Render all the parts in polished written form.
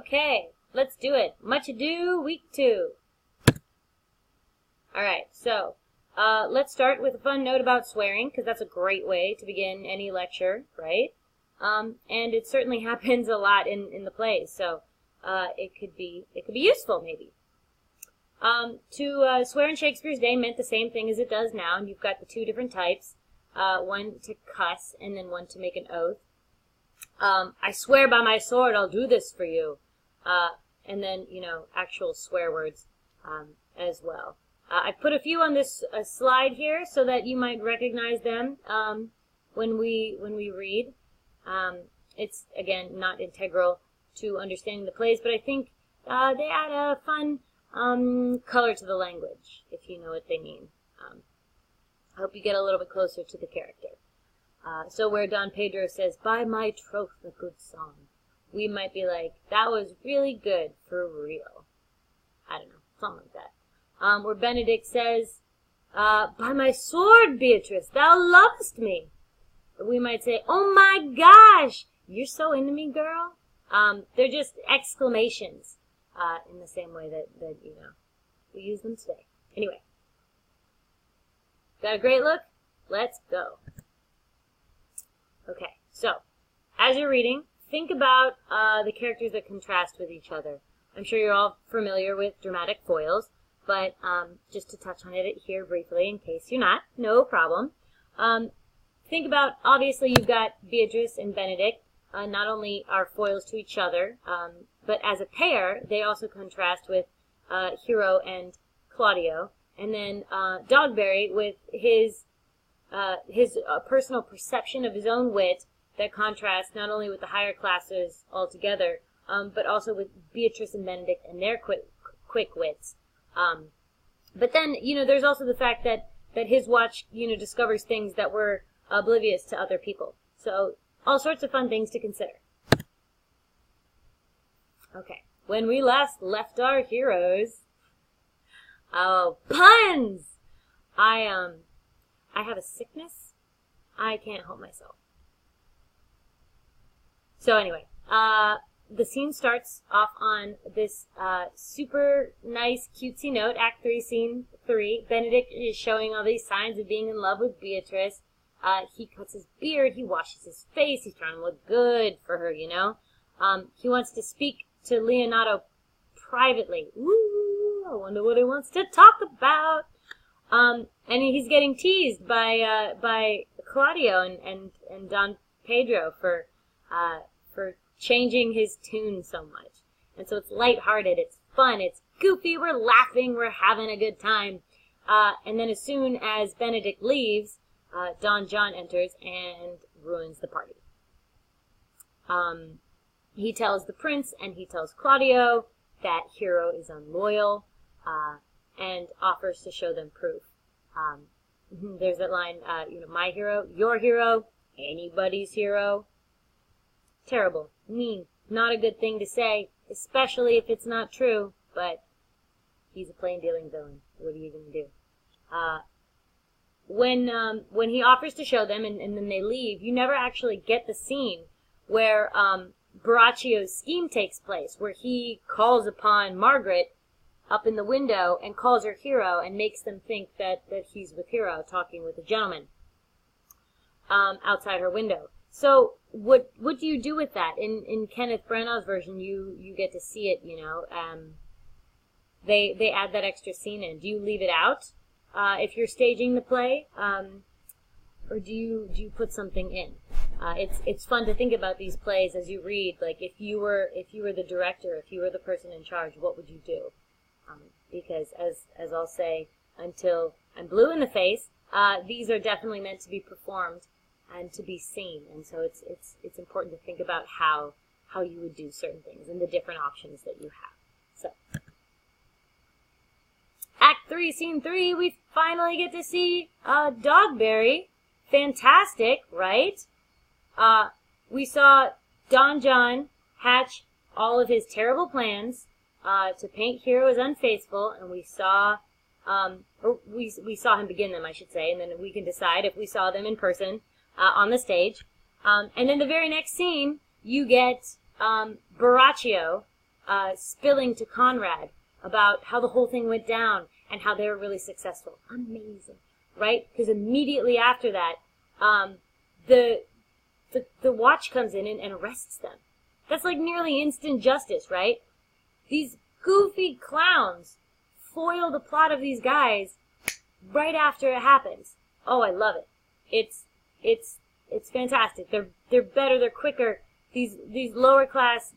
Okay, let's do it. Much Ado, week 2. Alright, so let's start with a fun note about swearing, because that's a great way to begin any lecture, right? And it certainly happens a lot in the plays, so it could be useful, maybe. To swear in Shakespeare's day meant the same thing as it does now, and you've got the two different types, one to cuss and then one to make an oath. I swear by my sword I'll do this for you. And then, actual swear words as well. I put a few on this slide here so that you might recognize them when we read. It's, again, not integral to understanding the plays, but I think they add a fun color to the language, if you know what they mean. I hope you get a little bit closer to the character. So where Don Pedro says, "By my troth, a good song," we might be like, that was really good for real. I don't know, something like that. Where Benedict says, "By my sword, Beatrice, thou lovest me," we might say, "Oh my gosh, you're so into me, girl." They're just exclamations in the same way that we use them today. Anyway, got a great look? Let's go. Okay, so as you're reading, think about the characters that contrast with each other. I'm sure you're all familiar with dramatic foils, but just to touch on it here briefly in case you're not, no problem. Think about, obviously you've got Beatrice and Benedict, not only are foils to each other, but as a pair, they also contrast with Hero and Claudio. And then Dogberry with his personal perception of his own wit that contrasts not only with the higher classes altogether, but also with Beatrice and Benedict and their quick wits. But then, there's also the fact that his watch, discovers things that were oblivious to other people. So, all sorts of fun things to consider. Okay, when we last left our heroes... Oh, puns! I have a sickness. I can't help myself. So anyway, the scene starts off on this super nice, cutesy note. Act 3, Scene 3. Benedict is showing all these signs of being in love with Beatrice. He cuts his beard. He washes his face. He's trying to look good for her, He wants to speak to Leonato privately. Ooh, I wonder what he wants to talk about. And he's getting teased by Claudio and Don Pedro for changing his tune so much. And so it's lighthearted, it's fun, it's goofy, we're laughing, we're having a good time. And then as soon as Benedict leaves, Don John enters and ruins the party. He tells the prince and he tells Claudio that Hero is unloyal, and offers to show them proof. There's that line, my hero, your hero, anybody's hero. Terrible, mean, not a good thing to say, especially if it's not true, but he's a plain dealing villain. What are you going to do? When he offers to show them and then they leave, you never actually get the scene where Borachio's scheme takes place, where he calls upon Margaret up in the window and calls her Hero and makes them think that he's with Hero talking with a gentleman outside her window. So what do you do with that? In Kenneth Branagh's version, you get to see it, they add that extra scene in. Do you leave it out if you're staging the play? Or do you put something in? It's fun to think about these plays as you read. Like if you were the director, if you were the person in charge, what would you do? Because as I'll say until I'm blue in the face, these are definitely meant to be performed and to be seen, and so it's important to think about how you would do certain things and the different options that you have. So, Act 3, Scene 3, we finally get to see Dogberry. Fantastic, right? We saw Don John hatch all of his terrible plans to paint Hero as unfaithful, and we saw we saw him begin them, I should say, and then we can decide if we saw them in person on the stage. And in the very next scene, you get Borachio spilling to Conrad about how the whole thing went down and how they were really successful. Amazing, right? Because immediately after that, the watch comes in and arrests them. That's like nearly instant justice, right? These goofy clowns foil the plot of these guys right after it happens. Oh, I love it. It's fantastic. They're better. They're quicker. These lower class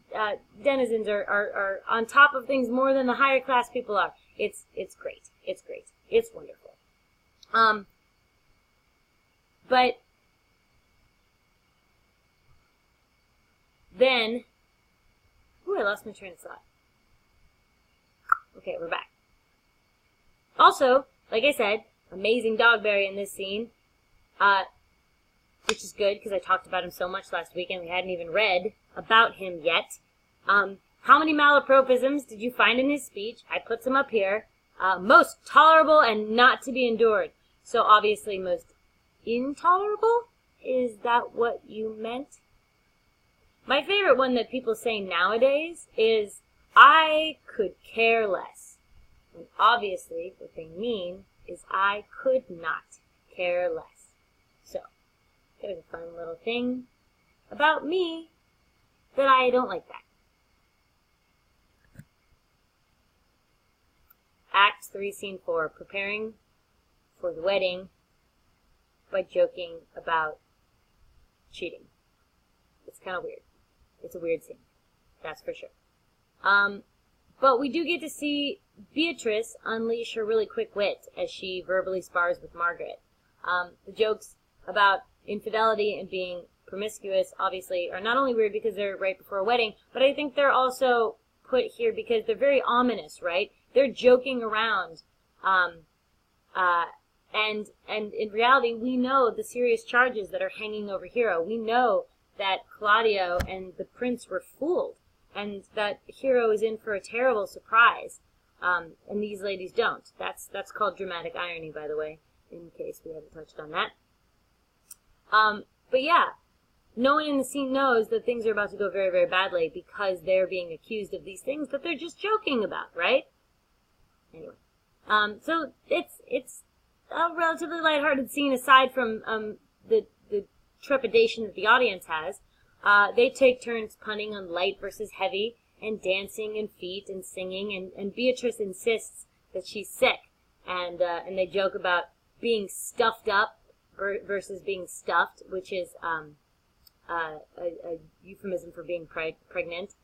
denizens are on top of things more than the higher class people are. It's great. It's great. It's wonderful. But then, I lost my train of thought. Okay, we're back. Also, like I said, amazing Dogberry in this scene, which is good because I talked about him so much last week and we hadn't even read about him yet. How many malapropisms did you find in his speech? I put some up here. Most tolerable and not to be endured. So obviously most intolerable? Is that what you meant? My favorite one that people say nowadays is, I could care less. And obviously what they mean is I could not care less. So, there's a fun little thing about me that I don't like that. Act 3, Scene 4, preparing for the wedding by joking about cheating. It's kind of weird. It's a weird scene, that's for sure. But we do get to see Beatrice unleash her really quick wit as she verbally spars with Margaret. The jokes about infidelity and being promiscuous, obviously, are not only weird because they're right before a wedding, but I think they're also put here because they're very ominous, right? They're joking around. And in reality, we know the serious charges that are hanging over Hero. We know that Claudio and the prince were fooled, and that Hero is in for a terrible surprise, and these ladies don't. That's called dramatic irony, by the way, in case we haven't touched on that. But yeah, no one in the scene knows that things are about to go very, very badly because they're being accused of these things that they're just joking about, right? Anyway, so it's a relatively lighthearted scene aside from the trepidation that the audience has. They take turns punning on light versus heavy, and dancing and feet and singing, and Beatrice insists that she's sick, and they joke about being stuffed up versus being stuffed, which is a euphemism for being pregnant.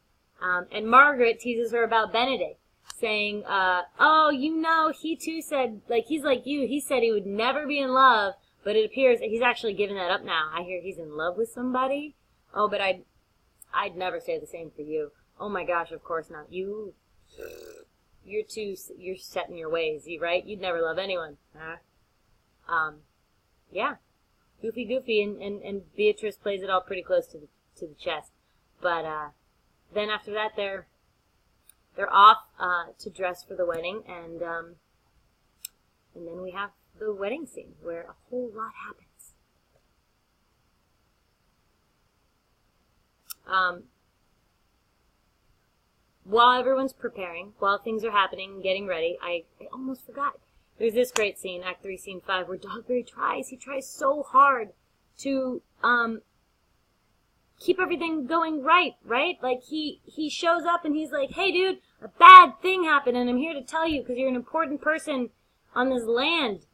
And Margaret teases her about Benedict, saying, oh, you know, he too said, like, he's like you, he said he would never be in love, but it appears that he's actually given that up now. I hear he's in love with somebody. Oh, but I'd never say the same for you. Oh my gosh, of course not. You're set in your ways, right? You'd never love anyone. Huh? Yeah. Goofy, and Beatrice plays it all pretty close to the chest. But, then after that, they're off, to dress for the wedding, and then we have the wedding scene, where a whole lot happens. While everyone's preparing, while things are happening and getting ready, I almost forgot. There's this great scene, Act 3, Scene 5, where Dogberry he tries so hard to, keep everything going right? Like, he shows up and he's like, hey dude, a bad thing happened and I'm here to tell you because you're an important person on this land.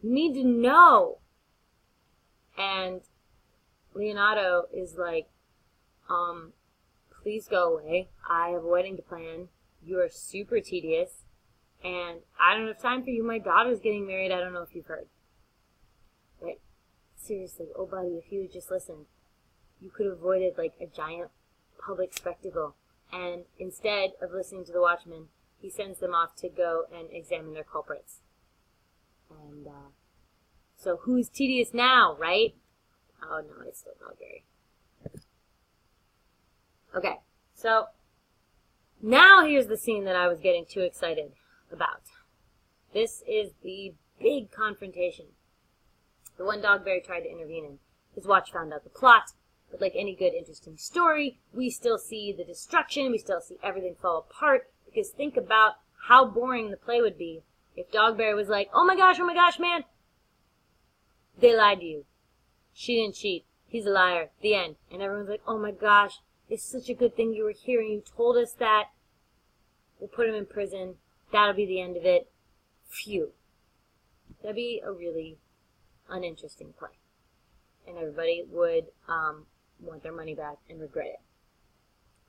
You need to know. And Leonato is like, please go away. I have a wedding to plan. You are super tedious. And I don't have time for you. My daughter's getting married. I don't know if you've heard. But seriously, oh buddy, if you had just listened, you could have avoided like a giant public spectacle. And instead of listening to the watchman, he sends them off to go and examine their culprits. And so who's tedious now, right? Oh no, it's still Dogberry. Okay, so now here's the scene that I was getting too excited about. This is the big confrontation. The one Dogberry tried to intervene in. His watch found out the plot, but like any good, interesting story, we still see the destruction, we still see everything fall apart, because think about how boring the play would be if Dogberry was like, oh my gosh, man, they lied to you. She didn't cheat. He's a liar. The end. And everyone's like, oh my gosh, it's such a good thing you were here and you told us that. We'll put him in prison. That'll be the end of it. Phew. That'd be a really uninteresting play. And everybody would want their money back and regret it.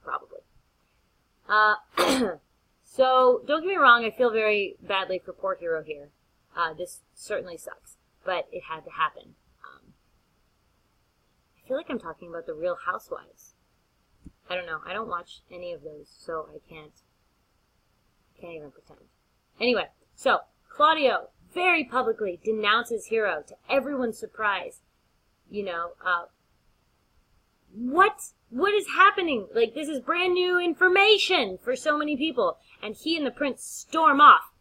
Probably. So, don't get me wrong, I feel very badly for poor Hiro here. This certainly sucks. But it had to happen. I feel like I'm talking about the Real Housewives. I don't know. I don't watch any of those, so I can't even pretend. Anyway, so Claudio very publicly denounces Hiro to everyone's surprise. You know, what is happening? Like, this is brand new information for so many people. And he and the prince storm off.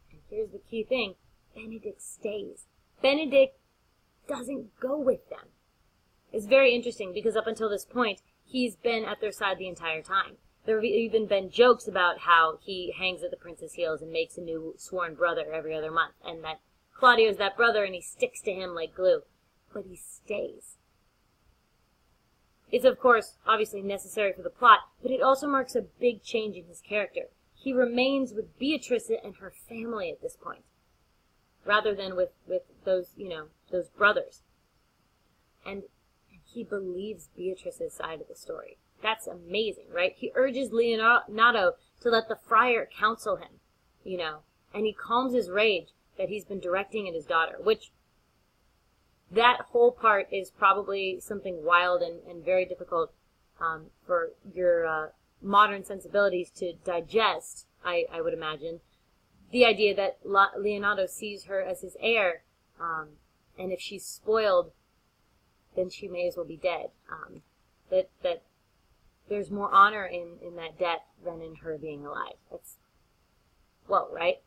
And here's the key thing. Benedict stays. Benedict doesn't go with them. It's very interesting because up until this point, he's been at their side the entire time. There have even been jokes about how he hangs at the prince's heels and makes a new sworn brother every other month, and that Claudio's that brother and he sticks to him like glue. But he stays. It's, of course, obviously necessary for the plot, but it also marks a big change in his character. He remains with Beatrice and her family at this point, rather than with those, those brothers. And he believes Beatrice's side of the story. That's amazing, right? He urges Leonato to let the friar counsel him, and he calms his rage that he's been directing at his daughter, which that whole part is probably something wild and very difficult for your modern sensibilities to digest, I would imagine. The idea that Leonato sees her as his heir, and if she's spoiled, then she may as well be dead. That there's more honor in that death than in her being alive. That's, well, right?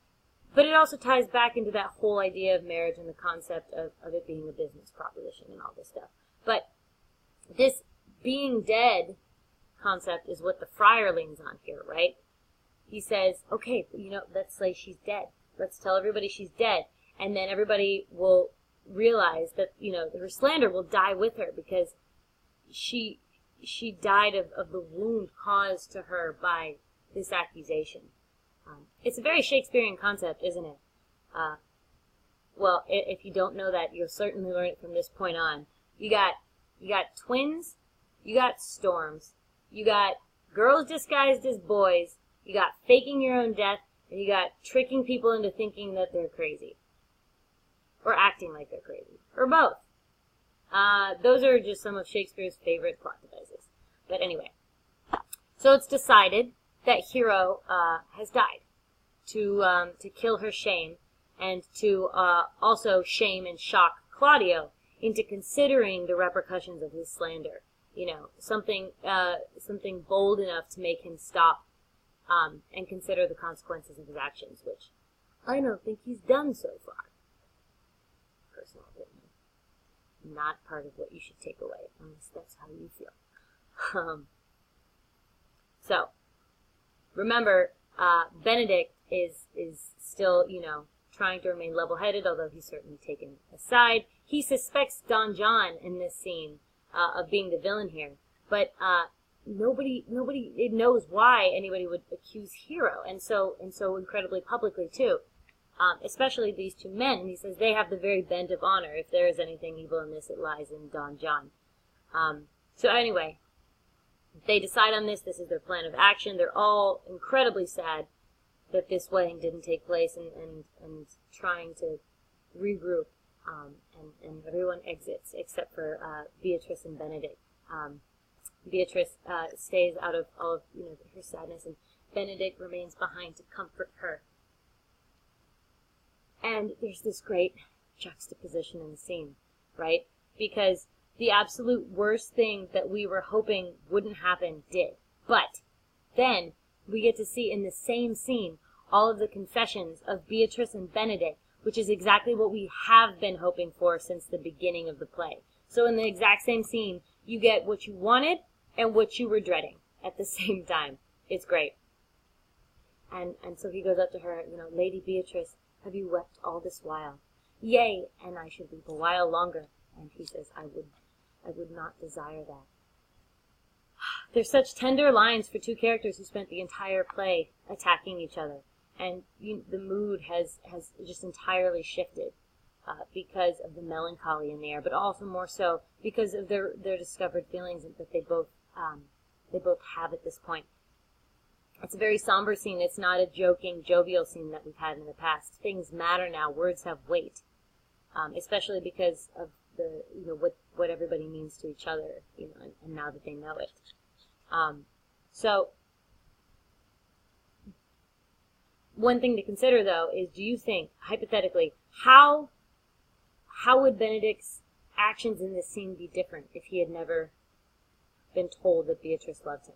But it also ties back into that whole idea of marriage and the concept of it being a business proposition and all this stuff. But this being dead concept is what the friar leans on here, right? He says, okay, let's say she's dead. Let's tell everybody she's dead. And then everybody will realize that, her slander will die with her because she died of the wound caused to her by this accusation. It's a very Shakespearean concept, isn't it? Well, if you don't know that, you'll certainly learn it from this point on. You got twins, you got storms, you got girls disguised as boys, you got faking your own death, and you got tricking people into thinking that they're crazy. Or acting like they're crazy. Or both. Those are just some of Shakespeare's favorite plot devices. But anyway. So it's decided that Hiro has died to kill her shame and to also shame and shock Claudio into considering the repercussions of his slander. Something bold enough to make him stop and consider the consequences of his actions, which I don't think he's done so far. Personal opinion. Not part of what you should take away, unless that's how you feel. So, remember, Benedict is still, trying to remain level-headed, although he's certainly taken aside. He suspects Don John in this scene of being the villain here, but nobody knows why anybody would accuse Hiro, and so incredibly publicly too. Especially these two men, and he says they have the very bent of honor. If there is anything evil in this, it lies in Don John. So anyway, they decide on this. This is their plan of action. They're all incredibly sad that this wedding didn't take place, and trying to regroup, and everyone exits except for Beatrice and Benedict. Beatrice stays out of all of her sadness, and Benedict remains behind to comfort her. And there's this great juxtaposition in the scene, right? Because the absolute worst thing that we were hoping wouldn't happen did. But then we get to see in the same scene all of the confessions of Beatrice and Benedict, which is exactly what we have been hoping for since the beginning of the play. So in the exact same scene, you get what you wanted and what you were dreading at the same time. It's great. And so he goes up to her, Lady Beatrice, have you wept all this while? Yea, and I should weep a while longer. And he says, I would not desire that. There's such tender lines for two characters who spent the entire play attacking each other. And the mood has just entirely shifted because of the melancholy in the air, but also more so because of their discovered feelings that they both have at this point. It's a very somber scene. It's not a joking, jovial scene that we've had in the past. Things matter now. Words have weight, especially because of what everybody means to each other, and now that they know it. So one thing to consider, though, is do you think, hypothetically, how would Benedict's actions in this scene be different if he had never been told that Beatrice loved him?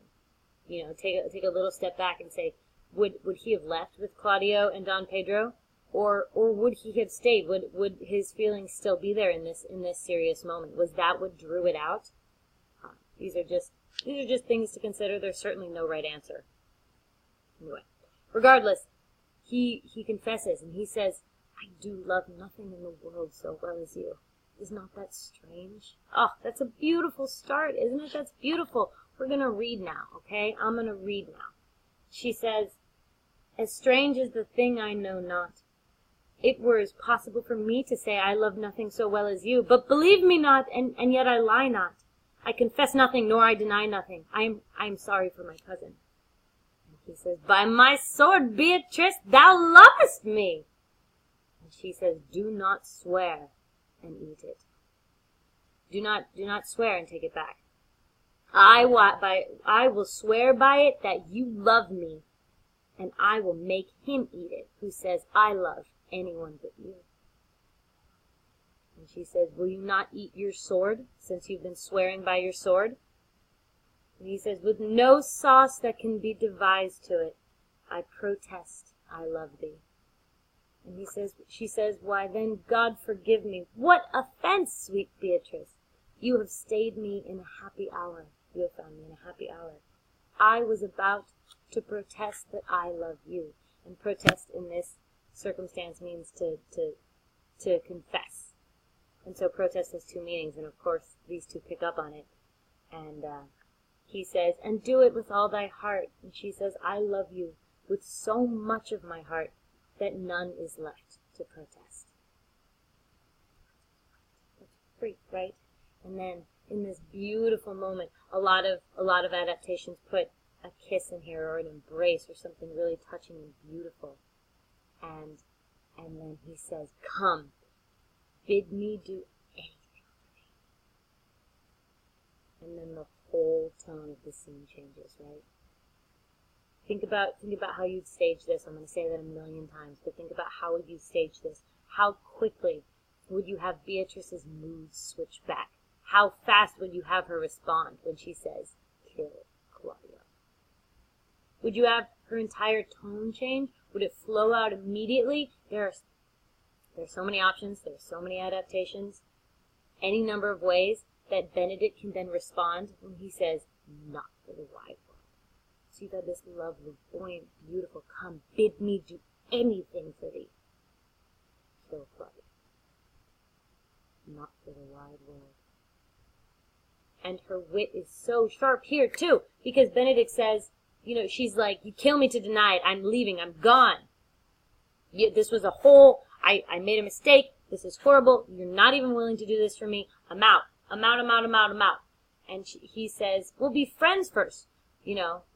Take a little step back and say, would he have left with Claudio and Don Pedro, or would he have stayed? Would his feelings still be there in this serious moment? Was that what drew it out? These are just things to consider. There's certainly no right answer. Anyway, regardless, he confesses and he says, I do love nothing in the world so well as you. Is not that strange? Oh, that's a beautiful start, isn't it? That's beautiful. We're going to read now, okay? I'm going to read now. She says, as strange as the thing I know not. It were as possible for me to say I love nothing so well as you, but believe me not, and yet I lie not. I confess nothing, nor I deny nothing. I am sorry for my cousin. And he says, by my sword, Beatrice, thou lovest me. And she says, do not swear and eat it. Do not swear and take it back. I will swear by it that you love me, and I will make him eat it who says I love anyone but you. And she says, will you not eat your sword, since you've been swearing by your sword? And he says, with no sauce that can be devised to it, I protest I love thee. And she says, why then, God forgive me. What offense, sweet Beatrice? You have stayed me in a happy hour. You have found me in a happy hour. I was about to protest that I love you. And protest in this circumstance means to confess. And so protest has two meanings, and of course these two pick up on it. And he says, and do it with all thy heart. And she says, I love you with so much of my heart that none is left to protest. That's freak, right? And then in this beautiful moment, a lot of adaptations put a kiss in here or an embrace or something really touching and beautiful. And then he says, come, bid me do anything for me. And then the whole tone of the scene changes, right? Think about how you'd stage this. I'm going to say that a million times, but think about how would you stage this? How quickly would you have Beatrice's mood switch back? How fast would you have her respond when she says, kill Claudio? Would you have her entire tone change? Would it flow out immediately? There's so many options. There's so many adaptations. Any number of ways that Benedict can then respond when he says, not for the wide world. So you've got this lovely, buoyant, beautiful, come, bid me do anything for thee. Kill Claudio. Not for the wide world. And her wit is so sharp here, too, because Benedict says, she's like, you kill me to deny it. I'm leaving. I'm gone. This was a whole, I made a mistake. This is horrible. You're not even willing to do this for me. I'm out. I'm out, I'm out, I'm out, I'm out. And he says, we'll be friends first,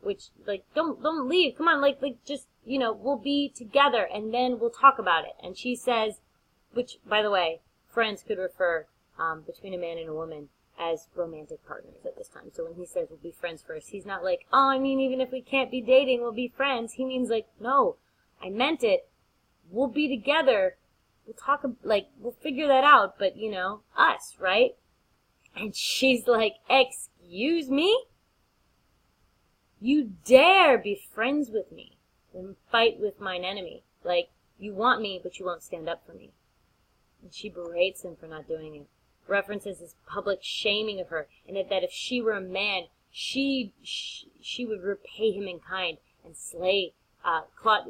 which, like, don't leave. Come on, like, just, we'll be together and then we'll talk about it. And she says, which, by the way, friends could refer, between a man and a woman as romantic partners at this time. So when he says we'll be friends first, he's not like, oh, I mean, even if we can't be dating, we'll be friends. He means like, no, I meant it. We'll be together. We'll talk, like, we'll figure that out, but, us, right? And she's like, excuse me? You dare be friends with me and fight with mine enemy. Like, you want me, but you won't stand up for me. And she berates him for not doing it. references his public shaming of her, and that if she were a man, she would repay him in kind and slay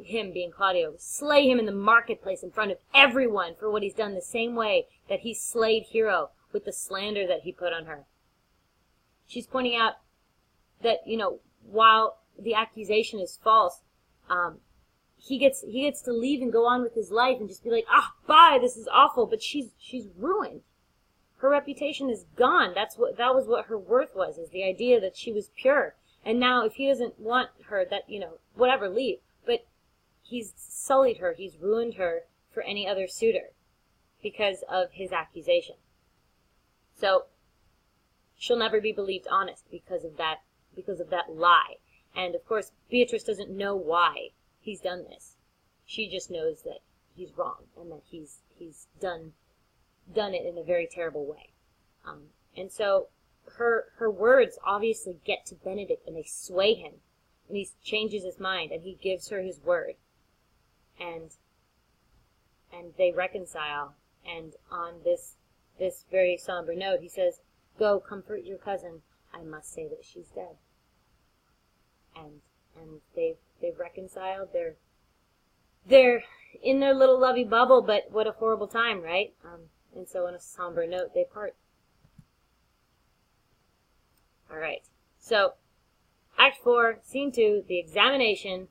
him, being Claudio, slay him in the marketplace in front of everyone for what he's done, the same way that he slayed Hero with the slander that he put on her. She's pointing out that, while the accusation is false, he gets to leave and go on with his life and just be like, bye, this is awful. But she's ruined. Her reputation is gone. That was what her worth was, is the idea that she was pure. And now if he doesn't want her, that, whatever, leave. But he's sullied her. He's ruined her for any other suitor because of his accusation. So she'll never be believed honest because of that lie. And of course, Beatrice doesn't know why he's done this. She just knows that he's wrong and that he's done it in a very terrible way. And so her words obviously get to Benedict and they sway him, and he changes his mind and he gives her his word, and they reconcile. And on this very somber note, he says, "Go comfort your cousin. I must say that she's dead." And they've reconciled. They're in their little lovey bubble, but what a horrible time, right? And so on a somber note, they part. All right. So Act 4, Scene 2, the examination.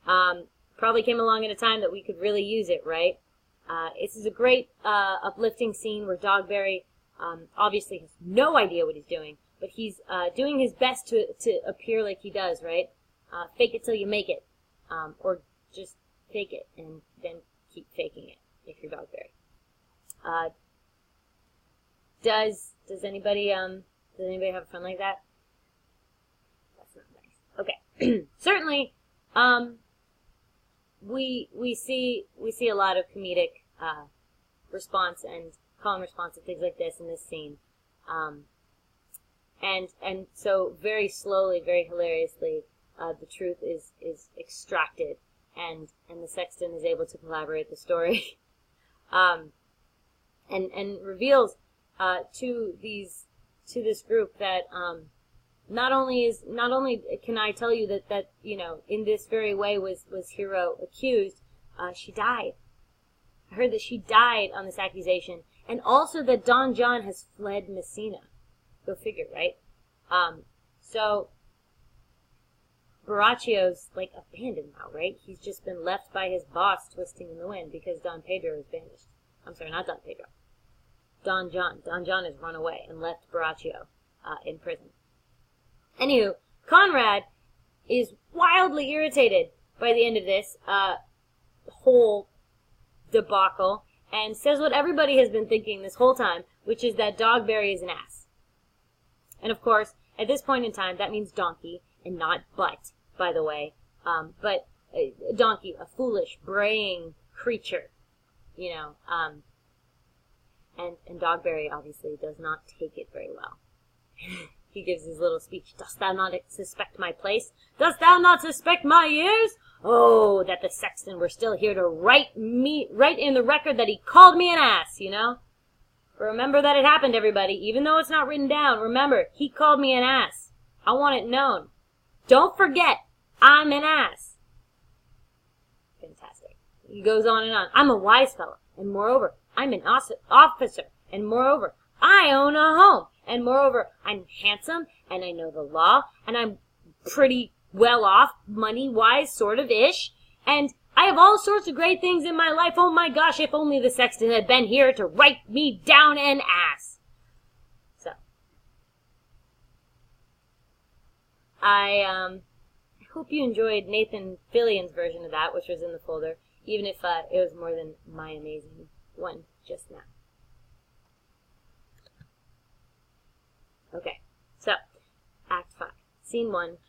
Probably came along at a time that we could really use it, right? This is a great uplifting scene where Dogberry obviously has no idea what he's doing, but he's doing his best to appear like he does, right? Fake it till you make it, or just fake it and then keep faking it if you're Dogberry. Does anybody have fun like that? That's not nice. Okay. Certainly, we see a lot of comedic response and calm response to things like this in this scene. And so very slowly, very hilariously, the truth is extracted, and the sexton is able to collaborate the story, and reveals to this group that not only can I tell you that in this very way was Hero accused, she died. I heard that she died on this accusation, and also that Don John has fled Messina. Go figure, right? So Baraccio's abandoned now, right? He's just been left by his boss twisting in the wind because Don Pedro is banished. I'm sorry, not Don Pedro. Don John. Don John has run away and left Baraccio in prison. Anywho, Conrad is wildly irritated by the end of this whole debacle and says what everybody has been thinking this whole time, which is that Dogberry is an ass. And of course, at this point in time, that means donkey and not butt, by the way. But a donkey, a foolish, braying creature, And Dogberry obviously does not take it very well. He gives his little speech. "Dost thou not suspect my place? Dost thou not suspect my ears? Oh, that the sexton were still here to write in the record that he called me an ass, But remember that it happened, everybody. Even though it's not written down, remember, he called me an ass. I want it known. Don't forget, I'm an ass." Fantastic. He goes on and on. "I'm a wise fellow, and moreover, I'm an officer, and moreover, I own a home, and moreover, I'm handsome, and I know the law, and I'm pretty well off, money-wise, sort of-ish, and I have all sorts of great things in my life. Oh my gosh, if only the sexton had been here to write me down an ass." So, I hope you enjoyed Nathan Fillion's version of that, which was in the folder, even if it was more than my amazing one just now. Okay, so, Act 5, Scene 1,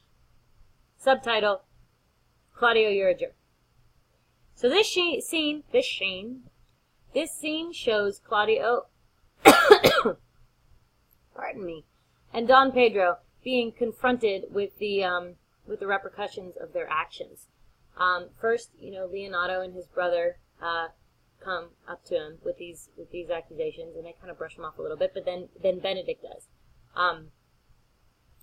subtitle, Claudio, You're a Jerk. So this scene shows Claudio, pardon me, and Don Pedro being confronted with the repercussions of their actions. First, Leonato and his brother come up to him with these accusations, and they kind of brush him off a little bit. But then Benedict does.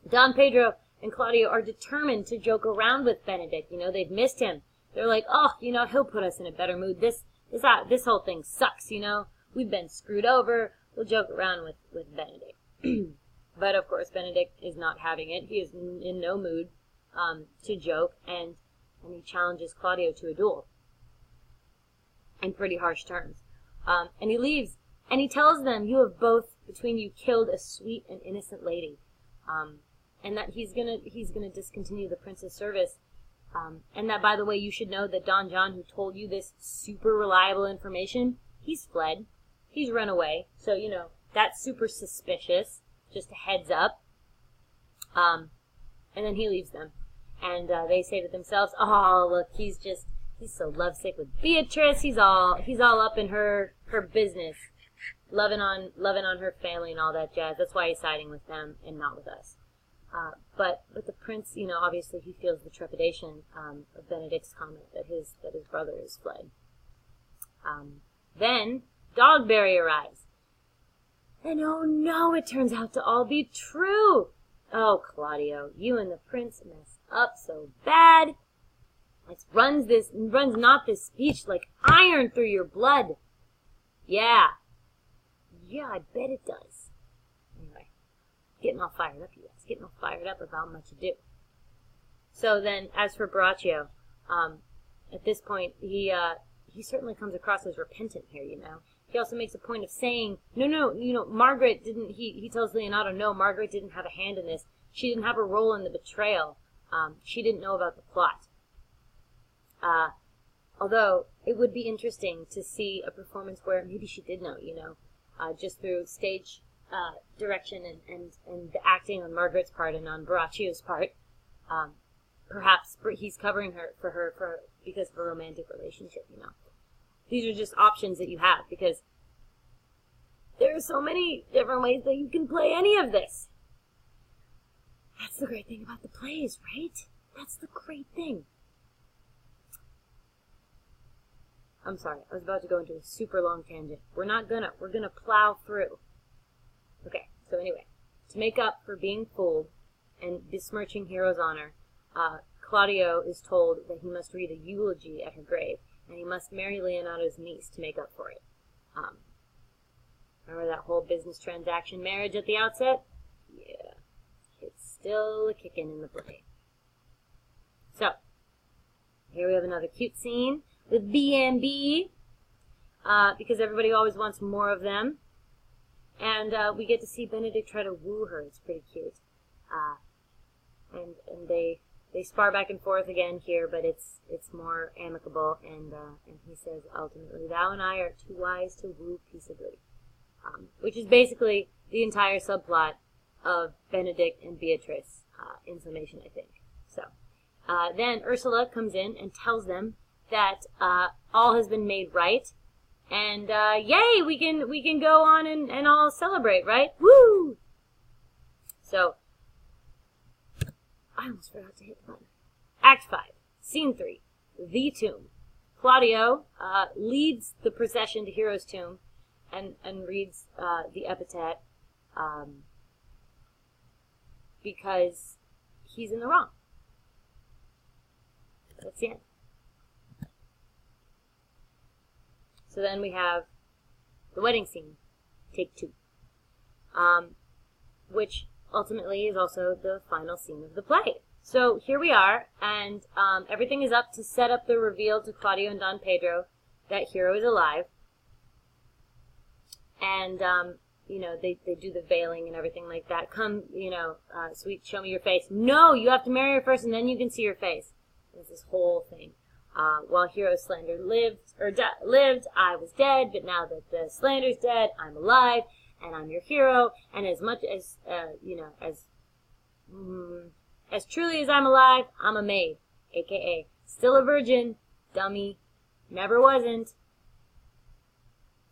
Don Pedro and Claudio are determined to joke around with Benedict. You know, they've missed him. They're like, oh, you know, he'll put us in a better mood. This whole thing sucks. You know, we've been screwed over. We'll joke around with Benedict. But of course, Benedict is not having it. He is in no mood to joke, and he challenges Claudio to a duel in pretty harsh terms. And he leaves, and he tells them, you have both, between you, killed a sweet and innocent lady. And that he's gonna discontinue the prince's service. And that, by the way, you should know that Don John, who told you this super reliable information, he's fled. He's run away. So, you know, that's super suspicious. Just a heads up. And then he leaves them. And they say to themselves, oh, look, he's so lovesick with Beatrice. He's all up in her business. Loving on her family and all that jazz. That's why he's siding with them and not with us. But the prince, you know, obviously he feels the trepidation of Benedict's comment that his brother is fled. Then Dogberry arrives. And oh no, it turns out to all be true. Oh, Claudio, you and the prince messed up so bad. It runs not this speech like iron through your blood. Yeah, I bet it does. Anyway, getting all fired up, you guys. Getting all fired up about Much Ado. So then, as for Borachio, at this point, he certainly comes across as repentant here, you know. He also makes a point of saying, no, you know, Margaret didn't, he tells Leonato, no, Margaret didn't have a hand in this. She didn't have a role in the betrayal. She didn't know about the plot. Although, it would be interesting to see a performance where maybe she did know, you know, just through stage direction and the acting on Margaret's part and on Borachio's part. Perhaps he's covering her because of a romantic relationship, you know. These are just options that you have, because there are so many different ways that you can play any of this. That's the great thing about the plays, right? That's the great thing. I'm sorry, I was about to go into a super long tangent. We're gonna plow through. Okay, so anyway, to make up for being fooled and besmirching Hero's honor, Claudio is told that he must read a eulogy at her grave, and he must marry Leonato's niece to make up for it. Remember that whole business transaction marriage at the outset? Yeah, it's still a kicking in the play. So, here we have another cute scene with B&B, because everybody always wants more of them. And we get to see Benedict try to woo her. It's pretty cute. And they spar back and forth again here, but it's more amicable. And he says, ultimately, thou and I are too wise to woo peaceably. Which is basically the entire subplot of Benedict and Beatrice, in summation, I think. So, then Ursula comes in and tells them that all has been made right. And, yay, we can go on and all celebrate, right? Woo! So, I almost forgot to hit the button. Act 5, Scene 3, The Tomb. Claudio leads the procession to Hero's tomb and reads the epitaph because he's in the wrong. That's the end. So then we have the wedding scene, take 2, which ultimately is also the final scene of the play. So here we are, and everything is up to set up the reveal to Claudio and Don Pedro that Hero is alive. And, you know, they do the veiling and everything like that. Come, you know, sweet, show me your face. No, you have to marry her first and then you can see your face. There's this whole thing. While Hero's slander lived, I was dead, but now that the slander's dead, I'm alive, and I'm your hero, and as much as, you know, as truly as I'm alive, I'm a maid, aka still a virgin, dummy, never wasn't.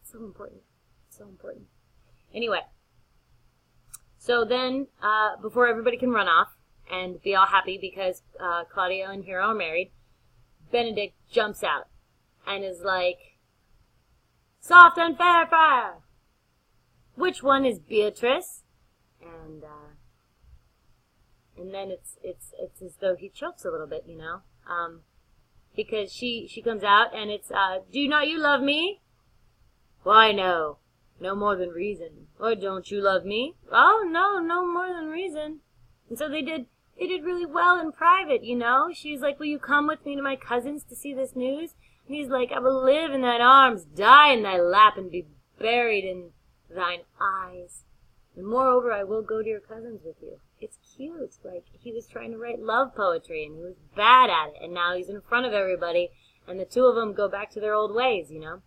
So important, so important. Anyway, so then, before everybody can run off and be all happy because Claudio and Hero are married, Benedict jumps out and is like, Soft and fair fire. Which one is Beatrice? And then it's as though he chokes a little bit, you know, because she comes out and it's do not you love me? Why no, no more than reason. Or don't you love me? Oh no, no more than reason. And so they did really well in private, you know. She's like, will you come with me to my cousin's to see this news? And he's like, I will live in thine arms, die in thy lap, and be buried in thine eyes. And moreover, I will go to your cousin's with you. It's cute. Like, he was trying to write love poetry, and he was bad at it. And now he's in front of everybody, and the two of them go back to their old ways, you know.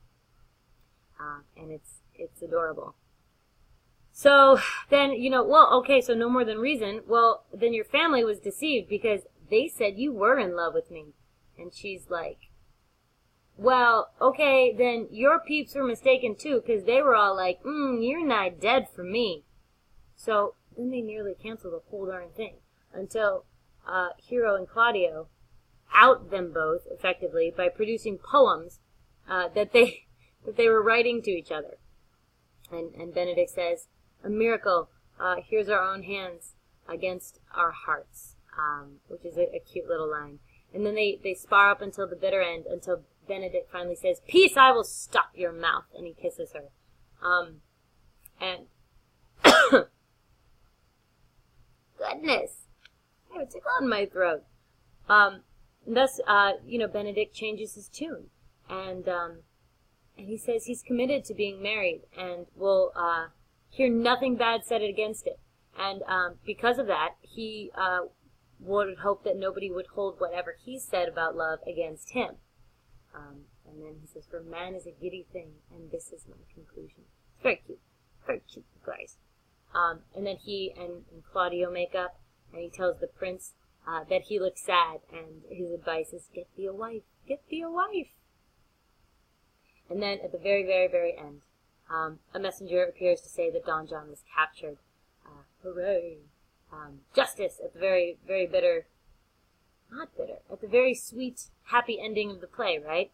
And it's adorable. So then, you know, well, okay, so no more than reason. Well, then your family was deceived because they said you were in love with me. And she's like, well, okay, then your peeps were mistaken too, because they were all like, you're nigh dead for me. So then they nearly canceled the whole darn thing until Hero and Claudio out them both effectively by producing poems that they were writing to each other. And Benedict says, a miracle, here's our own hands against our hearts, which is a cute little line. And then they spar up until the bitter end, until Benedict finally says, peace, I will stop your mouth, and he kisses her. And goodness, I have a tickle in my throat. Thus, you know, Benedict changes his tune, and he says he's committed to being married, and will hear nothing bad said against it. And because of that, he would hope that nobody would hold whatever he said about love against him. And then he says, for man is a giddy thing, and this is my conclusion. It's very cute, guys. And then he and Claudio make up, and he tells the prince that he looks sad, and his advice is, get thee a wife, get thee a wife. And then at the very, very, very end, a messenger appears to say that Don John was captured. Hooray! Justice at the very, very bitter, not bitter, at the very sweet, happy ending of the play, right?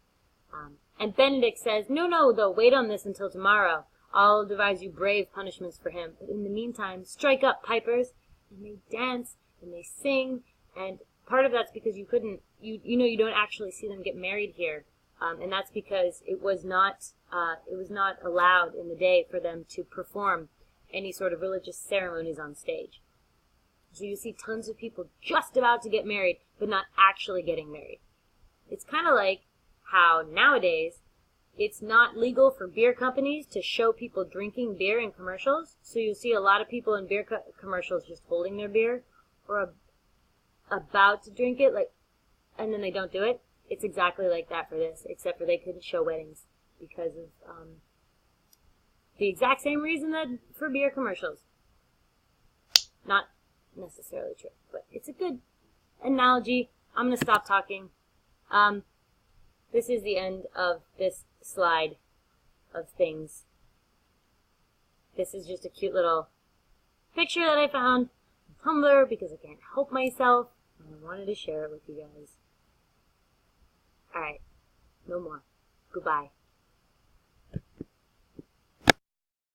And Benedict says, no, though, wait on this until tomorrow. I'll devise you brave punishments for him. But in the meantime, strike up, pipers. And they dance, and they sing, and part of that's because you couldn't, you know, you don't actually see them get married here. And that's because it was not allowed in the day for them to perform any sort of religious ceremonies on stage. So you see tons of people just about to get married, but not actually getting married. It's kind of like how nowadays it's not legal for beer companies to show people drinking beer in commercials. So you see a lot of people in beer commercials just holding their beer or about to drink it, like, and then they don't do it. It's exactly like that for this, except for they couldn't show weddings because of the exact same reason that for beer commercials. Not necessarily true, but it's a good analogy. I'm going to stop talking. This is the end of this slide of things. This is just a cute little picture that I found on Tumblr because I can't help myself, and I wanted to share it with you guys. Alright, no more. Goodbye.